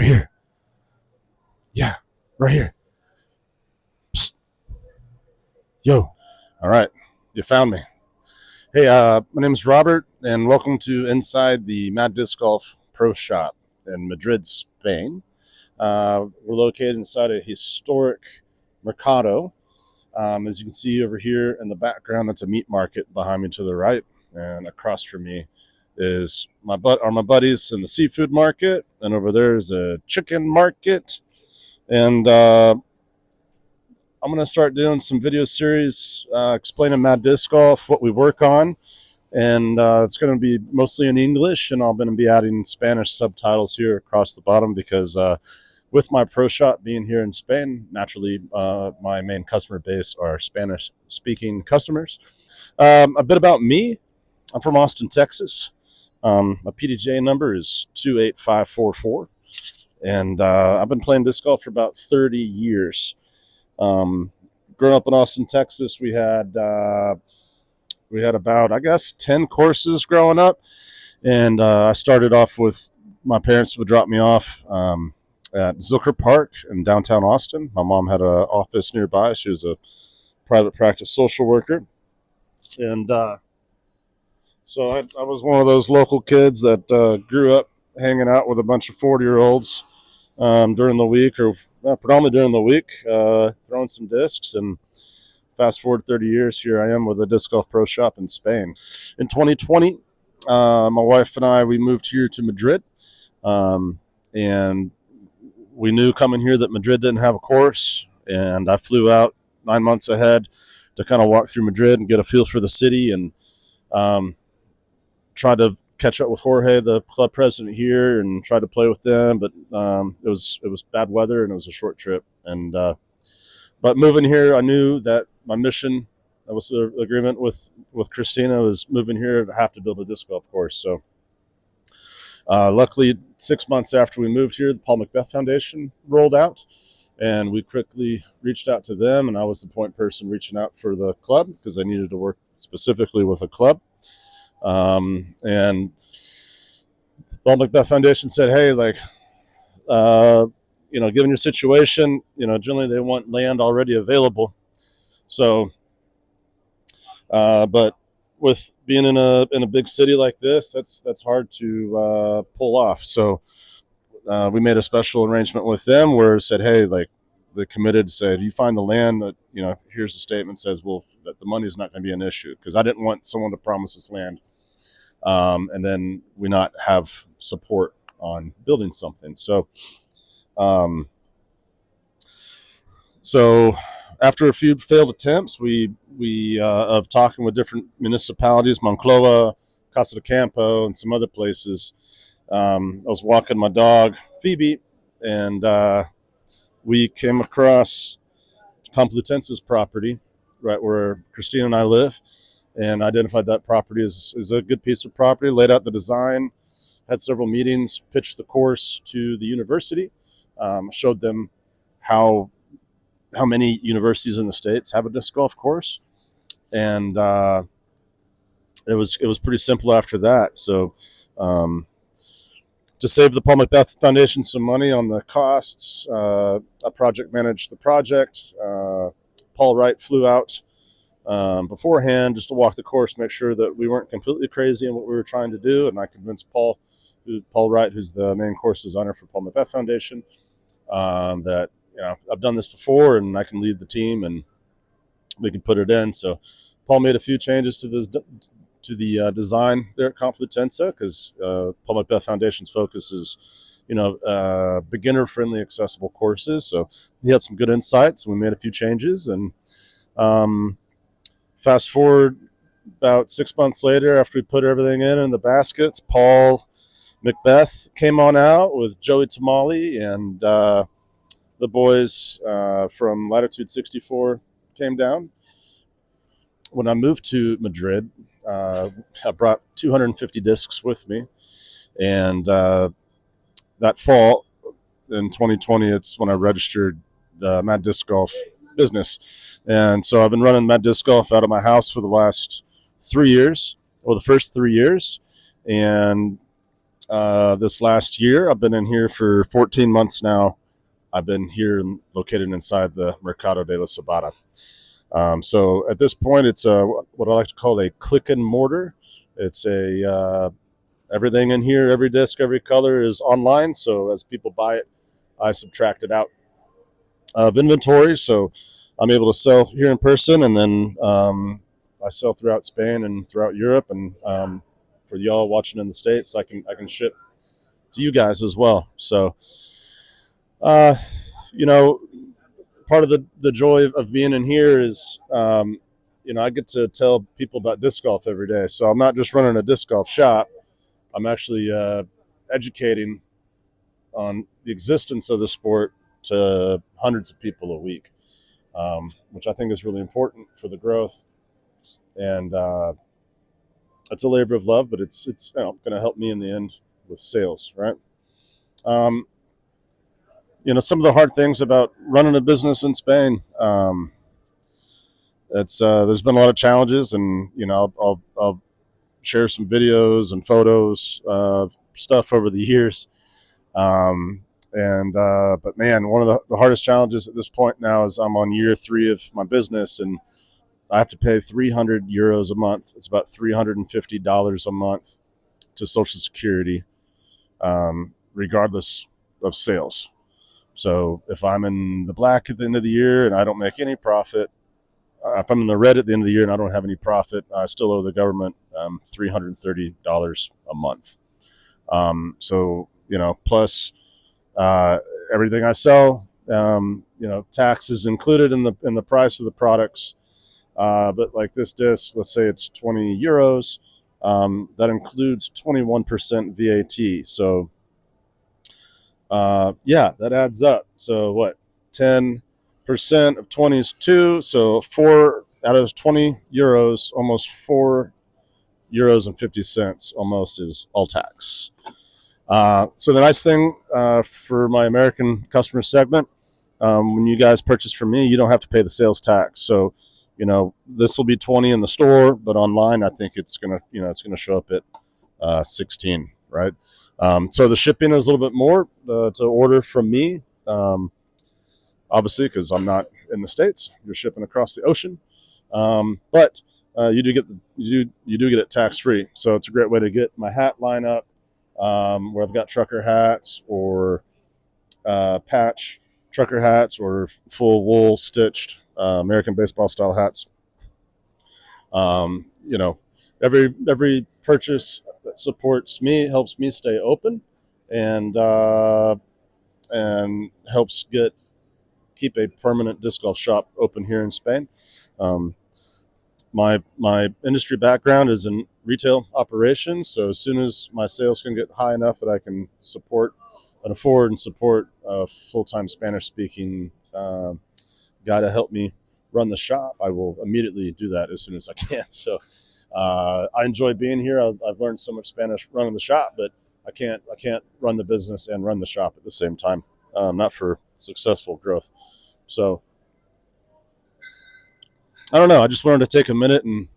over here. Yeah, right here. Psst. Yo. All right, you found me. Hey, my name is Robert, and welcome to Inside the Mad Disc Golf Pro Shop in Madrid, Spain. We're located inside a historic mercado. As you can see over here in the background, that's a meat market behind me to the right, and across from me is my buddies in the seafood market, and over there is a chicken market. And I'm going to start doing some video series explaining Mad Disc Golf, what we work on, and it's going to be mostly in English, and I'm going to be adding Spanish subtitles here across the bottom because with my pro shop being here in Spain, naturally my main customer base are Spanish-speaking customers. A bit about me. I'm from Austin, Texas. My PDGA number is 28544, and I've been playing disc golf for about 30 years. Growing up in Austin, Texas, we had about, I guess, 10 courses growing up. And I started off with, my parents would drop me off at Zilker Park in downtown Austin. My mom had an office nearby. She was a private practice social worker. And so I was one of those local kids that grew up hanging out with a bunch of 40-year-olds during the week, or predominantly during the week, throwing some discs. And fast forward 30 years, here I am with a disc golf pro shop in Spain. In 2020, my wife and I, we moved here to Madrid, and we knew coming here that Madrid didn't have a course, and I flew out 9 months ahead to kind of walk through Madrid and get a feel for the city, and tried to catch up with Jorge, the club president here, and tried to play with them, but it was bad weather and it was a short trip. And but moving here, I knew that my mission, that was the agreement with Christina, was moving here to have to build a disc golf course. So luckily, 6 months after we moved here, the Paul Macbeth Foundation rolled out, and we quickly reached out to them, and I was the point person reaching out for the club because I needed to work specifically with a club. And the Paul Macbeth Foundation said, hey, given your situation, generally they want land already available. So, but with being in a big city like this, that's hard to pull off. So we made a special arrangement with them where it said, hey, they committed, said, if you find the land, that here's the statement says, well, that the money is not going to be an issue, because I didn't want someone to promise us land and then we not have support on building something. So after a few failed attempts, we of talking with different municipalities, Monclova, Casa de Campo, and some other places, I was walking my dog Phoebe, and we came across Complutense's property right where Christina and I live, and identified that property as a good piece of property, laid out the design, had several meetings, pitched the course to the university, showed them how many universities in the States have a disc golf course, and it was pretty simple after that. So to save the Paul Macbeth Foundation some money on the costs, I project managed the project. Paul Wright flew out beforehand just to walk the course, make sure that we weren't completely crazy in what we were trying to do. And I convinced Paul Wright, who's the main course designer for Paul Macbeth Foundation, that I've done this before and I can lead the team and we can put it in. So Paul made a few changes to the design there at Complutense, because Paul Macbeth Foundation's focus is beginner-friendly, accessible courses. So he had some good insights. We made a few changes, and fast forward about 6 months later, after we put everything in the baskets, Paul Macbeth came on out with Joey Tamale, and the boys from Latitude 64 came down. When I moved to Madrid, I brought 250 discs with me, and that fall in 2020, it's when I registered the Mad Disc Golf business. And so I've been running Mad Disc Golf out of my house for the last 3 years, or the first 3 years, and this last year. I've been in here for 14 months now. I've been here located inside the Mercado de la Sabata. So at this point, it's what I like to call a click and mortar. It's everything in here, every disc, every color is online. So as people buy it, I subtract it out of inventory. So I'm able to sell here in person, and then I sell throughout Spain and throughout Europe. And for y'all watching in the States, I can ship to you guys as well. So, you know, part of the joy of being in here is, I get to tell people about disc golf every day. So I'm not just running a disc golf shop. I'm actually educating on the existence of the sport to hundreds of people a week, which I think is really important for the growth. And it's a labor of love, but it's going to help me in the end with sales, right? Some of the hard things about running a business in Spain. There's been a lot of challenges, and I'll share some videos and photos of stuff over the years. But man, one of the hardest challenges at this point now is I'm on year 3 of my business, and I have to pay €300 a month. It's about $350 a month to Social Security, regardless of sales. So if I'm in the black at the end of the year and I don't make any profit, if I'm in the red at the end of the year and I don't have any profit, I still owe the government $330 a month. So plus everything I sell, taxes included in the price of the products. But like this disc, let's say it's €20, that includes 21% VAT. So that adds up. So what? 10% of 20 is 2. So 4 out of those €20, almost €4.50 almost is all tax. So the nice thing for my American customer segment, when you guys purchase from me, you don't have to pay the sales tax. So this will be 20 in the store, but online I think it's gonna show up at 16, right? So the shipping is a little bit more to order from me, obviously, because I'm not in the States. You're shipping across the ocean, but you do get it tax free. So it's a great way to get my hat lineup, where I've got trucker hats or patch trucker hats or full wool stitched American baseball style hats. Every purchase that supports me helps me stay open, and helps keep a permanent disc golf shop open here in Spain. My industry background is in retail operations, so as soon as my sales can get high enough that I can afford and support a full-time Spanish-speaking guy to help me run the shop, I will immediately do that as soon as I can. So I enjoy being here. I've learned so much Spanish running the shop, but I can't run the business and run the shop at the same time. Not for successful growth. So I don't know. I just wanted to take a minute and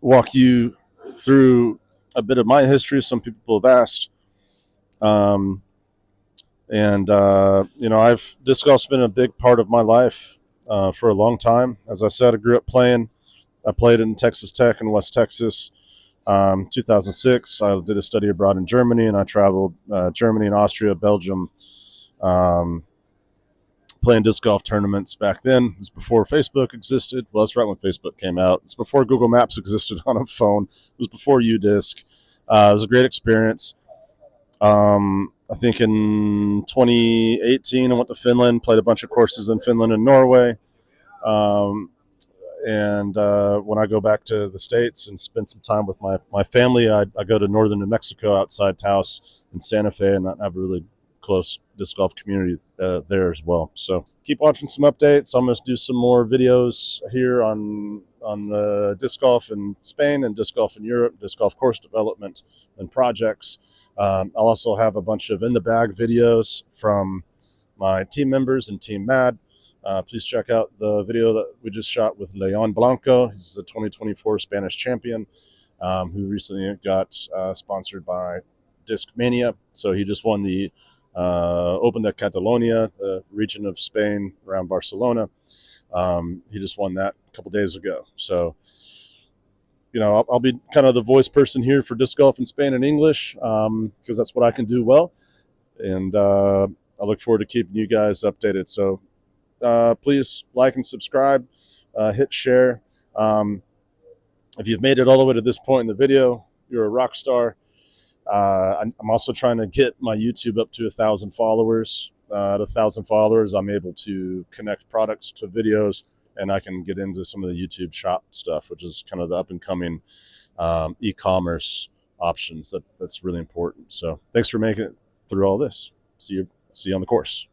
walk you through a bit of my history. Some people have asked. Disc golf's been a big part of my life for a long time. As I said, I grew up playing. I played in Texas Tech in West Texas. 2006, I did a study abroad in Germany, and I traveled Germany and Austria, Belgium, playing disc golf tournaments. Back then, it was before Facebook existed. Well, that's right when Facebook came out. It's before Google Maps existed on a phone. It was before UDisc. It was a great experience. I think in 2018, I went to Finland, played a bunch of courses in Finland and Norway. When I go back to the States and spend some time with my family, I go to northern New Mexico outside Taos in Santa Fe, and I have a really close disc golf community there as well. So keep watching some updates. I'm going to do some more videos here on the disc golf in Spain and disc golf in Europe, disc golf course development and projects. I'll also have a bunch of in the bag videos from my team members and Team Mad. Please check out the video that we just shot with Leon Blanco. He's the 2024 Spanish champion, who recently got sponsored by Discmania. So he just won the Open de Catalonia, the region of Spain around Barcelona. He just won that a couple days ago. So, you know, I'll be kind of the voice person here for disc golf in Spain and English, because that's what I can do well. And I look forward to keeping you guys updated. So please like and subscribe, hit share. If you've made it all the way to this point in the video, you're a rock star. I'm also trying to get my YouTube up to 1,000 followers. At 1,000 followers, I'm able to connect products to videos, and I can get into some of the YouTube shop stuff, which is kind of the up and coming e-commerce options. That's really important. So thanks for making it through all this. See you on the course.